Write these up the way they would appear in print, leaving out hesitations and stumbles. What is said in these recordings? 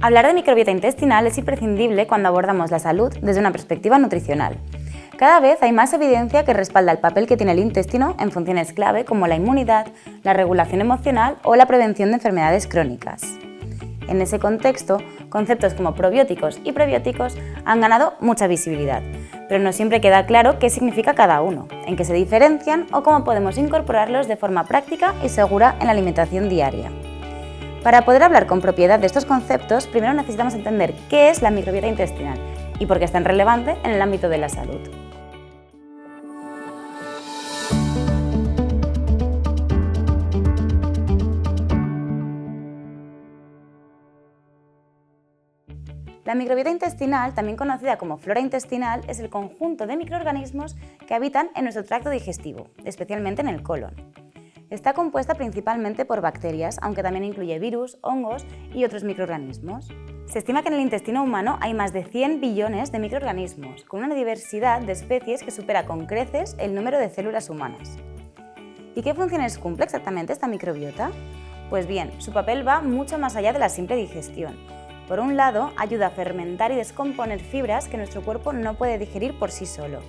Hablar de microbiota intestinal es imprescindible cuando abordamos la salud desde una perspectiva nutricional. Cada vez hay más evidencia que respalda el papel que tiene el intestino en funciones clave como la inmunidad, la regulación emocional o la prevención de enfermedades crónicas. En ese contexto, conceptos como probióticos y prebióticos han ganado mucha visibilidad, pero no siempre queda claro qué significa cada uno, en qué se diferencian o cómo podemos incorporarlos de forma práctica y segura en la alimentación diaria. Para poder hablar con propiedad de estos conceptos, primero necesitamos entender qué es la microbiota intestinal y por qué es tan relevante en el ámbito de la salud. La microbiota intestinal, también conocida como flora intestinal, es el conjunto de microorganismos que habitan en nuestro tracto digestivo, especialmente en el colon. Está compuesta principalmente por bacterias, aunque también incluye virus, hongos y otros microorganismos. Se estima que en el intestino humano hay más de 100 billones de microorganismos, con una diversidad de especies que supera con creces el número de células humanas. ¿Y qué funciones cumple exactamente esta microbiota? Pues bien, su papel va mucho más allá de la simple digestión. Por un lado, ayuda a fermentar y descomponer fibras que nuestro cuerpo no puede digerir por sí solo.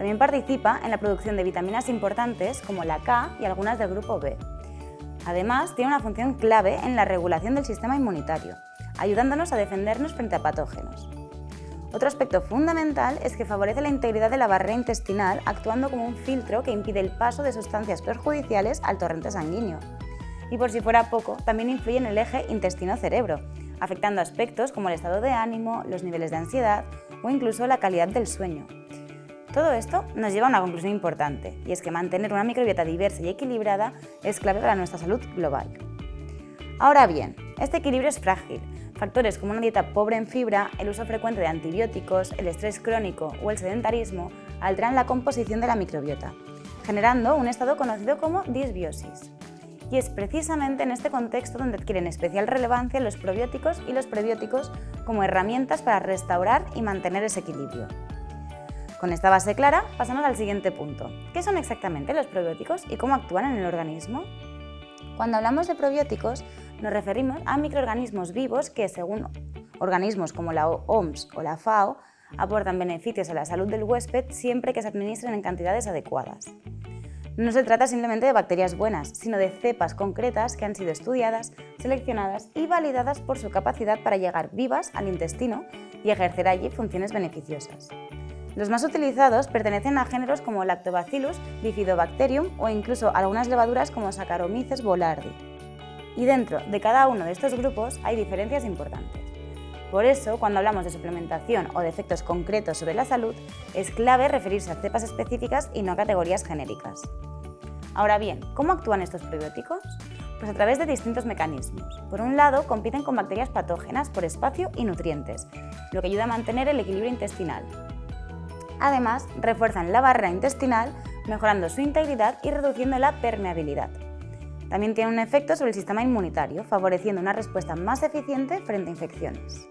También participa en la producción de vitaminas importantes como la K y algunas del grupo B. Además, tiene una función clave en la regulación del sistema inmunitario, ayudándonos a defendernos frente a patógenos. Otro aspecto fundamental es que favorece la integridad de la barrera intestinal actuando como un filtro que impide el paso de sustancias perjudiciales al torrente sanguíneo. Y por si fuera poco, también influye en el eje intestino-cerebro, afectando aspectos como el estado de ánimo, los niveles de ansiedad o incluso la calidad del sueño. Todo esto nos lleva a una conclusión importante, y es que mantener una microbiota diversa y equilibrada es clave para nuestra salud global. Ahora bien, este equilibrio es frágil. Factores como una dieta pobre en fibra, el uso frecuente de antibióticos, el estrés crónico o el sedentarismo alteran la composición de la microbiota, generando un estado conocido como disbiosis. Y es precisamente en este contexto donde adquieren especial relevancia los probióticos y los prebióticos como herramientas para restaurar y mantener ese equilibrio. Con esta base clara, pasamos al siguiente punto. ¿Qué son exactamente los probióticos y cómo actúan en el organismo? Cuando hablamos de probióticos, nos referimos a microorganismos vivos que, según organismos como la OMS o la FAO, aportan beneficios a la salud del huésped siempre que se administren en cantidades adecuadas. No se trata simplemente de bacterias buenas, sino de cepas concretas que han sido estudiadas, seleccionadas y validadas por su capacidad para llegar vivas al intestino y ejercer allí funciones beneficiosas. Los más utilizados pertenecen a géneros como Lactobacillus bifidobacterium o incluso algunas levaduras como Saccharomyces boulardii. Y dentro de cada uno de estos grupos hay diferencias importantes. Por eso, cuando hablamos de suplementación o de efectos concretos sobre la salud, es clave referirse a cepas específicas y no a categorías genéricas. Ahora bien, ¿cómo actúan estos probióticos? Pues a través de distintos mecanismos. Por un lado, compiten con bacterias patógenas por espacio y nutrientes, lo que ayuda a mantener el equilibrio intestinal. Además, refuerzan la barrera intestinal, mejorando su integridad y reduciendo la permeabilidad. También tiene un efecto sobre el sistema inmunitario, favoreciendo una respuesta más eficiente frente a infecciones.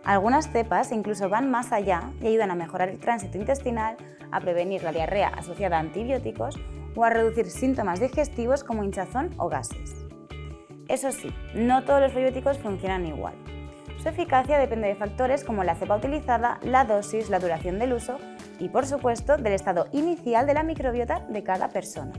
Algunas cepas incluso van más allá y ayudan a mejorar el tránsito intestinal, a prevenir la diarrea asociada a antibióticos o a reducir síntomas digestivos como hinchazón o gases. Eso sí, no todos los probióticos funcionan igual. Su eficacia depende de factores como la cepa utilizada, la dosis, la duración del uso y, por supuesto, del estado inicial de la microbiota de cada persona.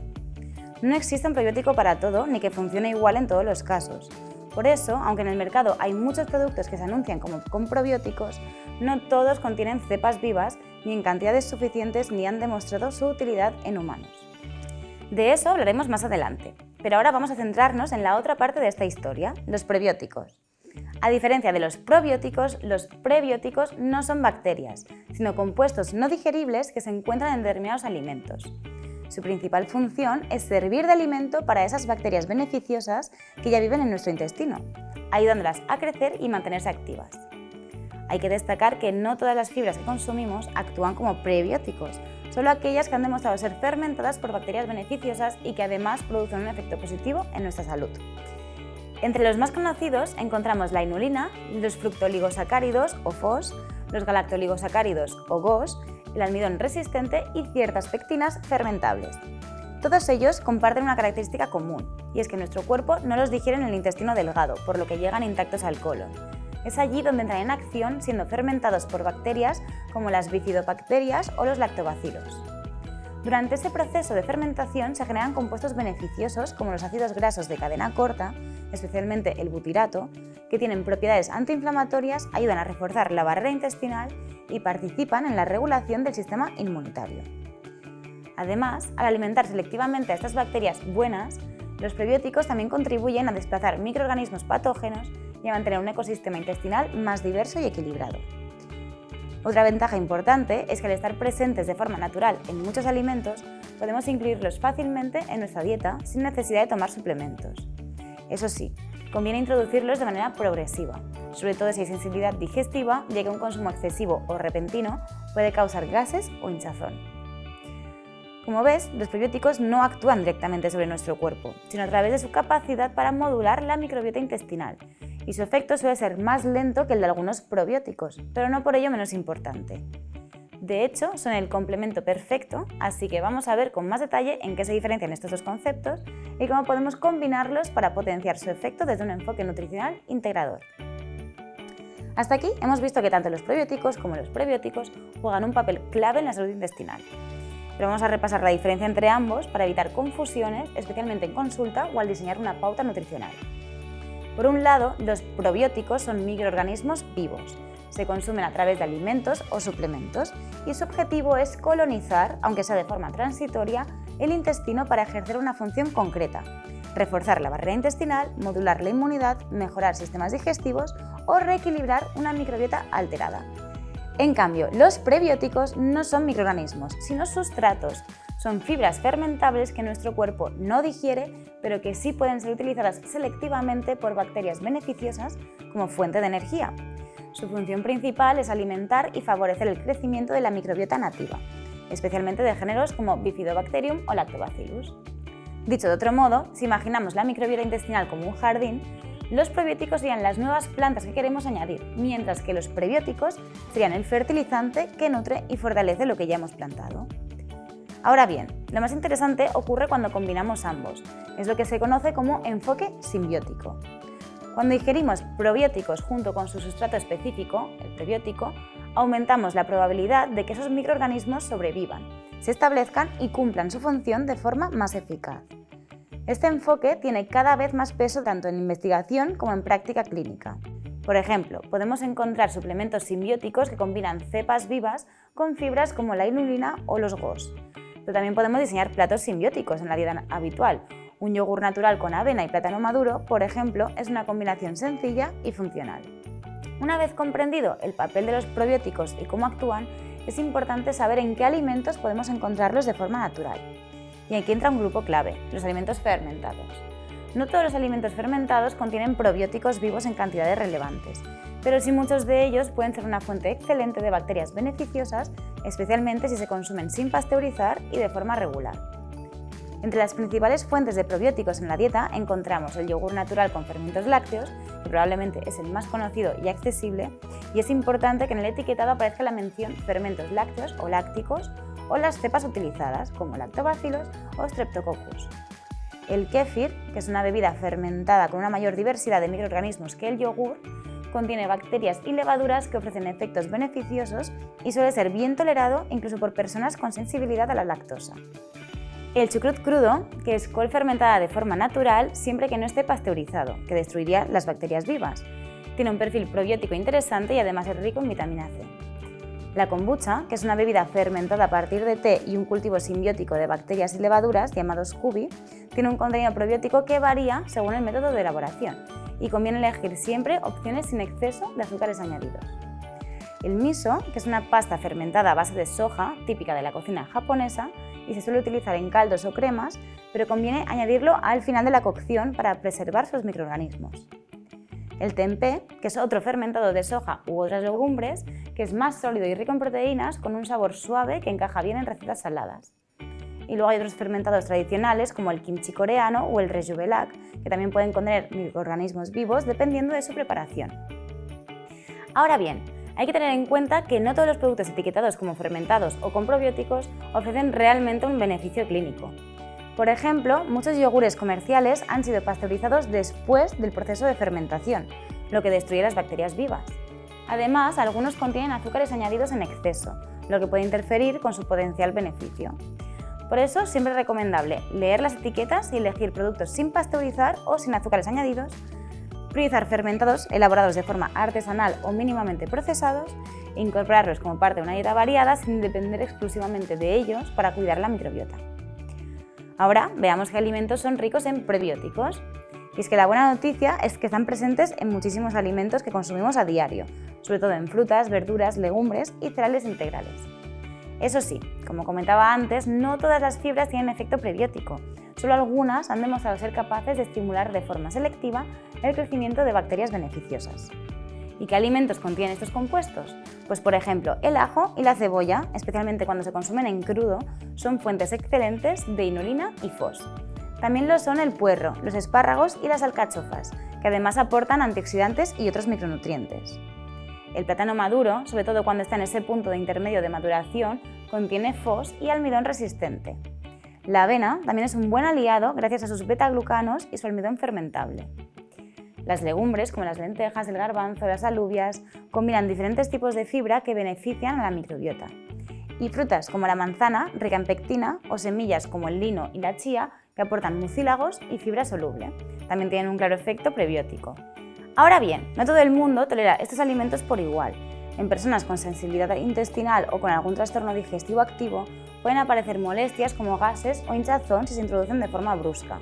No existe un probiótico para todo ni que funcione igual en todos los casos. Por eso, aunque en el mercado hay muchos productos que se anuncian como con probióticos, no todos contienen cepas vivas ni en cantidades suficientes ni han demostrado su utilidad en humanos. De eso hablaremos más adelante, pero ahora vamos a centrarnos en la otra parte de esta historia, los prebióticos. A diferencia de los probióticos, los prebióticos no son bacterias, sino compuestos no digeribles que se encuentran en determinados alimentos. Su principal función es servir de alimento para esas bacterias beneficiosas que ya viven en nuestro intestino, ayudándolas a crecer y mantenerse activas. Hay que destacar que no todas las fibras que consumimos actúan como prebióticos, solo aquellas que han demostrado ser fermentadas por bacterias beneficiosas y que además producen un efecto positivo en nuestra salud. Entre los más conocidos encontramos la inulina, los fructooligosacáridos o FOS, los galactoligosacáridos o GOS, el almidón resistente y ciertas pectinas fermentables. Todos ellos comparten una característica común, y es que nuestro cuerpo no los digiere en el intestino delgado, por lo que llegan intactos al colon. Es allí donde entran en acción siendo fermentados por bacterias como las bifidobacterias o los lactobacilos. Durante ese proceso de fermentación se generan compuestos beneficiosos como los ácidos grasos de cadena corta, especialmente el butirato, que tienen propiedades antiinflamatorias, ayudan a reforzar la barrera intestinal y participan en la regulación del sistema inmunitario. Además, al alimentar selectivamente a estas bacterias buenas, los prebióticos también contribuyen a desplazar microorganismos patógenos y a mantener un ecosistema intestinal más diverso y equilibrado. Otra ventaja importante es que al estar presentes de forma natural en muchos alimentos, podemos incluirlos fácilmente en nuestra dieta sin necesidad de tomar suplementos. Eso sí, conviene introducirlos de manera progresiva, sobre todo si hay sensibilidad digestiva, ya que un consumo excesivo o repentino puede causar gases o hinchazón. Como ves, los prebióticos no actúan directamente sobre nuestro cuerpo, sino a través de su capacidad para modular la microbiota intestinal, y su efecto suele ser más lento que el de algunos probióticos, pero no por ello menos importante. De hecho, son el complemento perfecto, así que vamos a ver con más detalle en qué se diferencian estos dos conceptos y cómo podemos combinarlos para potenciar su efecto desde un enfoque nutricional integrador. Hasta aquí hemos visto que tanto los probióticos como los prebióticos juegan un papel clave en la salud intestinal. Pero vamos a repasar la diferencia entre ambos para evitar confusiones, especialmente en consulta o al diseñar una pauta nutricional. Por un lado, los probióticos son microorganismos vivos. Se consumen a través de alimentos o suplementos y su objetivo es colonizar, aunque sea de forma transitoria, el intestino para ejercer una función concreta: reforzar la barrera intestinal, modular la inmunidad, mejorar sistemas digestivos o reequilibrar una microbiota alterada. En cambio, los prebióticos no son microorganismos, sino sustratos. Son fibras fermentables que nuestro cuerpo no digiere, pero que sí pueden ser utilizadas selectivamente por bacterias beneficiosas como fuente de energía. Su función principal es alimentar y favorecer el crecimiento de la microbiota nativa, especialmente de géneros como Bifidobacterium o Lactobacillus. Dicho de otro modo, si imaginamos la microbiota intestinal como un jardín, los probióticos serían las nuevas plantas que queremos añadir, mientras que los prebióticos serían el fertilizante que nutre y fortalece lo que ya hemos plantado. Ahora bien, lo más interesante ocurre cuando combinamos ambos. Es lo que se conoce como enfoque simbiótico. Cuando ingerimos probióticos junto con su sustrato específico, el prebiótico, aumentamos la probabilidad de que esos microorganismos sobrevivan, se establezcan y cumplan su función de forma más eficaz. Este enfoque tiene cada vez más peso tanto en investigación como en práctica clínica. Por ejemplo, podemos encontrar suplementos simbióticos que combinan cepas vivas con fibras como la inulina o los GOS. Pero también podemos diseñar platos simbióticos en la dieta habitual. Un yogur natural con avena y plátano maduro, por ejemplo, es una combinación sencilla y funcional. Una vez comprendido el papel de los probióticos y cómo actúan, es importante saber en qué alimentos podemos encontrarlos de forma natural. Y aquí entra un grupo clave, los alimentos fermentados. No todos los alimentos fermentados contienen probióticos vivos en cantidades relevantes, pero sí muchos de ellos pueden ser una fuente excelente de bacterias beneficiosas, especialmente si se consumen sin pasteurizar y de forma regular. Entre las principales fuentes de probióticos en la dieta encontramos el yogur natural con fermentos lácteos, que probablemente es el más conocido y accesible, y es importante que en el etiquetado aparezca la mención fermentos lácteos o lácticos o las cepas utilizadas, como lactobacillus o streptococcus. El kéfir, que es una bebida fermentada con una mayor diversidad de microorganismos que el yogur, contiene bacterias y levaduras que ofrecen efectos beneficiosos y suele ser bien tolerado incluso por personas con sensibilidad a la lactosa. El chucrut crudo, que es col fermentada de forma natural siempre que no esté pasteurizado, que destruiría las bacterias vivas. Tiene un perfil probiótico interesante y además es rico en vitamina C. La kombucha, que es una bebida fermentada a partir de té y un cultivo simbiótico de bacterias y levaduras llamado SCOBY, tiene un contenido probiótico que varía según el método de elaboración y conviene elegir siempre opciones sin exceso de azúcares añadidos. El miso, que es una pasta fermentada a base de soja, típica de la cocina japonesa, y se suele utilizar en caldos o cremas, pero conviene añadirlo al final de la cocción para preservar sus microorganismos. El tempeh, que es otro fermentado de soja u otras legumbres, que es más sólido y rico en proteínas, con un sabor suave que encaja bien en recetas saladas. Y luego hay otros fermentados tradicionales como el kimchi coreano o el rejuvelac, que también pueden contener microorganismos vivos dependiendo de su preparación. Ahora bien, hay que tener en cuenta que no todos los productos etiquetados como fermentados o con probióticos ofrecen realmente un beneficio clínico. Por ejemplo, muchos yogures comerciales han sido pasteurizados después del proceso de fermentación, lo que destruye las bacterias vivas. Además, algunos contienen azúcares añadidos en exceso, lo que puede interferir con su potencial beneficio. Por eso, siempre es recomendable leer las etiquetas y elegir productos sin pasteurizar o sin azúcares añadidos, priorizar fermentados elaborados de forma artesanal o mínimamente procesados e incorporarlos como parte de una dieta variada sin depender exclusivamente de ellos para cuidar la microbiota. Ahora veamos qué alimentos son ricos en prebióticos. Y es que la buena noticia es que están presentes en muchísimos alimentos que consumimos a diario, sobre todo en frutas, verduras, legumbres y cereales integrales. Eso sí, como comentaba antes, no todas las fibras tienen efecto prebiótico. Solo algunas han demostrado ser capaces de estimular de forma selectiva el crecimiento de bacterias beneficiosas. ¿Y qué alimentos contienen estos compuestos? Pues por ejemplo, el ajo y la cebolla, especialmente cuando se consumen en crudo, son fuentes excelentes de inulina y fos. También lo son el puerro, los espárragos y las alcachofas, que además aportan antioxidantes y otros micronutrientes. El plátano maduro, sobre todo cuando está en ese punto de intermedio de maduración, contiene fos y almidón resistente. La avena también es un buen aliado gracias a sus beta-glucanos y su almidón fermentable. Las legumbres, como las lentejas, el garbanzo, las alubias, combinan diferentes tipos de fibra que benefician a la microbiota. Y frutas como la manzana, rica en pectina, o semillas como el lino y la chía, que aportan mucílagos y fibra soluble. También tienen un claro efecto prebiótico. Ahora bien, no todo el mundo tolera estos alimentos por igual. En personas con sensibilidad intestinal o con algún trastorno digestivo activo, pueden aparecer molestias como gases o hinchazón si se introducen de forma brusca.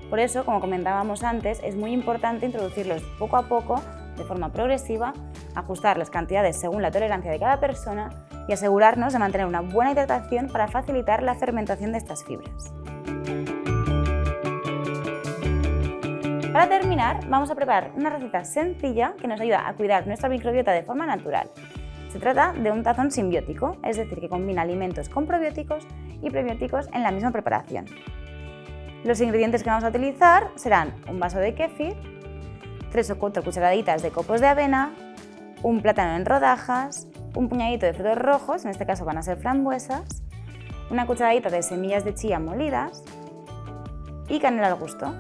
Por eso, como comentábamos antes, es muy importante introducirlos poco a poco, de forma progresiva, ajustar las cantidades según la tolerancia de cada persona y asegurarnos de mantener una buena hidratación para facilitar la fermentación de estas fibras. Para terminar, vamos a preparar una receta sencilla que nos ayuda a cuidar nuestra microbiota de forma natural. Se trata de un tazón simbiótico, es decir, que combina alimentos con probióticos y prebióticos en la misma preparación. Los ingredientes que vamos a utilizar serán un vaso de kéfir, 3 o 4 cucharaditas de copos de avena, un plátano en rodajas, un puñadito de frutos rojos, en este caso van a ser frambuesas, una cucharadita de semillas de chía molidas y canela al gusto.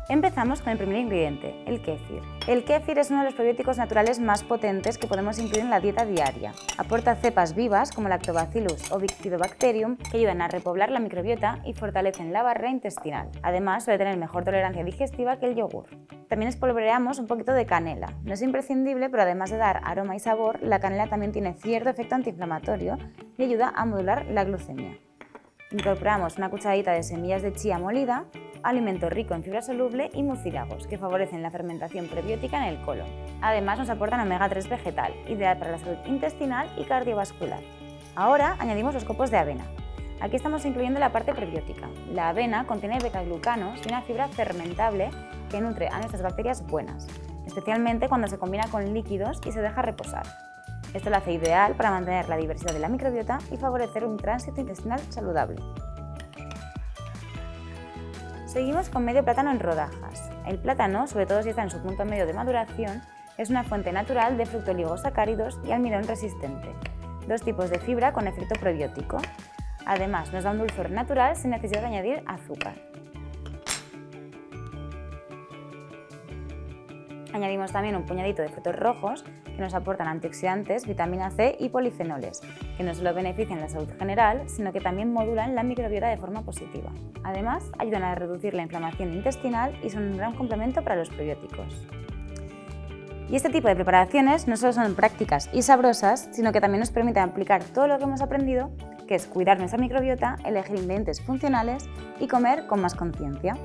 Empezamos con el primer ingrediente, el kéfir. El kéfir es uno de los probióticos naturales más potentes que podemos incluir en la dieta diaria. Aporta cepas vivas como Lactobacillus o Bifidobacterium que ayudan a repoblar la microbiota y fortalecen la barrera intestinal. Además, suele tener mejor tolerancia digestiva que el yogur. También espolvoreamos un poquito de canela. No es imprescindible, pero además de dar aroma y sabor, la canela también tiene cierto efecto antiinflamatorio y ayuda a modular la glucemia. Incorporamos una cucharadita de semillas de chía molida, alimento rico en fibra soluble y mucílagos, que favorecen la fermentación prebiótica en el colon. Además nos aportan omega 3 vegetal, ideal para la salud intestinal y cardiovascular. Ahora añadimos los copos de avena. Aquí estamos incluyendo la parte prebiótica. La avena contiene beta-glucanos y una fibra fermentable que nutre a nuestras bacterias buenas, especialmente cuando se combina con líquidos y se deja reposar. Esto lo hace ideal para mantener la diversidad de la microbiota y favorecer un tránsito intestinal saludable. Seguimos con medio plátano en rodajas. El plátano, sobre todo si está en su punto medio de maduración, es una fuente natural de fructooligosacáridos y almidón resistente, dos tipos de fibra con efecto prebiótico. Además, nos da un dulzor natural sin necesidad de añadir azúcar. Añadimos también un puñadito de frutos rojos que nos aportan antioxidantes, vitamina C y polifenoles, que no solo benefician la salud general, sino que también modulan la microbiota de forma positiva. Además, ayudan a reducir la inflamación intestinal y son un gran complemento para los prebióticos. Y este tipo de preparaciones no solo son prácticas y sabrosas, sino que también nos permiten aplicar todo lo que hemos aprendido, que es cuidar nuestra microbiota, elegir ingredientes funcionales y comer con más conciencia.